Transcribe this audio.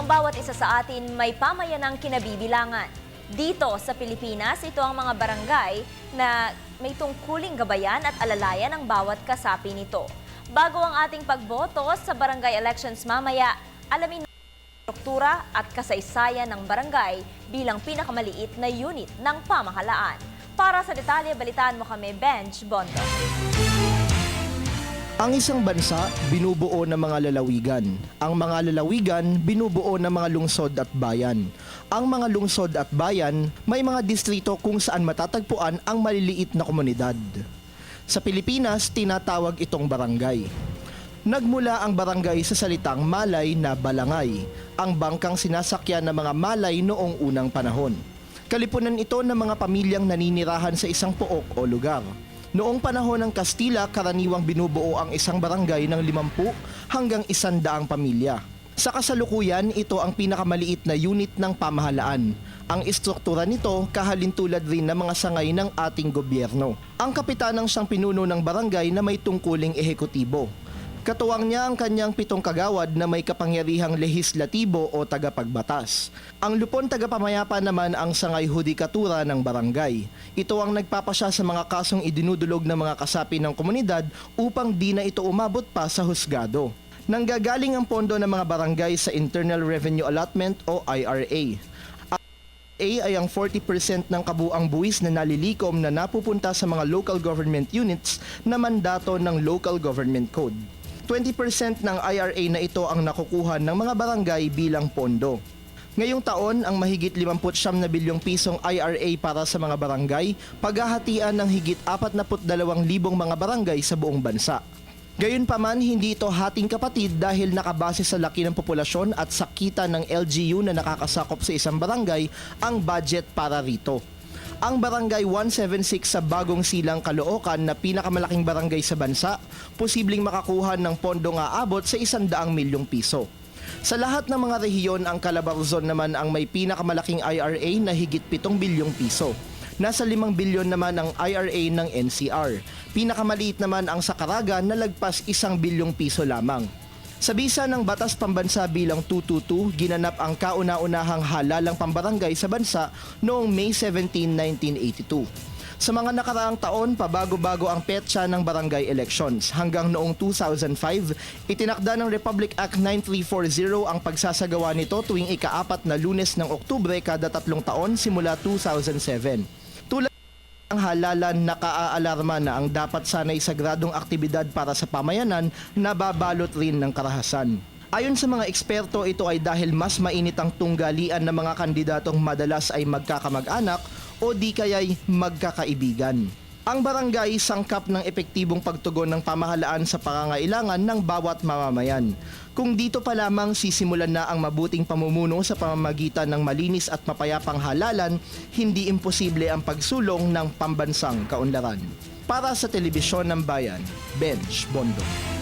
Ang bawat isa sa atin may pamayanang kinabibilangan. Dito sa Pilipinas, ito ang mga barangay na may tungkuling gabayan at alalayan ang bawat kasapi nito. Bago ang ating pagboto sa barangay elections mamaya, alamin ang struktura at kasaysayan ng barangay bilang pinakamaliit na unit ng pamahalaan. Para sa detalye, balitaan mo kami, Benj Bondo. Ang isang bansa, binubuo ng mga lalawigan. Ang mga lalawigan, binubuo ng mga lungsod at bayan. Ang mga lungsod at bayan, may mga distrito kung saan matatagpuan ang maliliit na komunidad. Sa Pilipinas, tinatawag itong barangay. Nagmula ang barangay sa salitang malay na balangay, ang bangkang sinasakyan ng mga malay noong unang panahon. Kalipunan ito ng mga pamilyang naninirahan sa isang pook o lugar. Noong panahon ng Kastila, karaniwang binubuo ang isang barangay ng 50 hanggang 100 pamilya. Sa kasalukuyan, ito ang pinakamaliit na unit ng pamahalaan. Ang istruktura nito kahalintulad rin ng mga sangay ng ating gobyerno. Ang kapitanang siyang pinuno ng barangay na may tungkuling ehekutibo. Katuwang niya ang kanyang 7 kagawad na may kapangyarihang lehislatibo o tagapagbatas. Ang lupon tagapamayapa naman ang sangay hudikatura ng barangay. Ito ang nagpapasya sa mga kasong idinudulog ng mga kasapi ng komunidad upang di na ito umabot pa sa husgado. Nanggagaling ang pondo ng mga barangay sa Internal Revenue Allotment o IRA. Ang IRA ay ang 40% ng kabuang buwis na nalilikom na napupunta sa mga local government units na mandato ng Local Government Code. 20% ng IRA na ito ang nakukuha ng mga barangay bilang pondo. Ngayong taon, ang mahigit 59 na bilyong pisong IRA para sa mga barangay, paghahatian ng higit 42,000 mga barangay sa buong bansa. Gayunpaman, hindi ito hating kapatid dahil nakabase sa laki ng populasyon at sa kita ng LGU na nakakasakop sa isang barangay ang budget para rito. Ang Barangay 176 sa Bagong Silang, Caloocan na pinakamalaking barangay sa bansa, posibleng makakuha ng pondong aabot sa 100 milyong piso. Sa lahat ng mga rehiyon, ang Calabarzon naman ang may pinakamalaking IRA na higit 7 bilyong piso. Nasa 5 bilyon naman ang IRA ng NCR. Pinakamaliit naman ang sa Caraga na lagpas 1 bilyong piso lamang. Sa bisa ng Batas Pambansa bilang 222, ginanap ang kauna-unahang halalang pambarangay sa bansa noong May 17, 1982. Sa mga nakaraang taon, pabago-bago ang petsa ng barangay elections. Hanggang noong 2005, itinakda ng Republic Act 9340 ang pagsasagawa nito tuwing ika-4 na Lunes ng Oktubre kada 3 taon simula 2007. Ang halalan nakaalarma na ang dapat sanay sagradong aktibidad para sa pamayanan nababalot rin ng karahasan. Ayon sa mga eksperto, ito ay dahil mas mainit ang tunggalian ng mga kandidatong madalas ay magkakamag-anak o di kaya'y magkakaibigan. Ang barangay sangkap ng epektibong pagtugon ng pamahalaan sa pangangailangan ng bawat mamamayan. Kung dito pa lamang sisimulan na ang mabuting pamumuno sa pamamagitan ng malinis at mapayapang halalan, hindi imposible ang pagsulong ng pambansang kaunlaran. Para sa Telebisyon ng Bayan, Benj Bondo.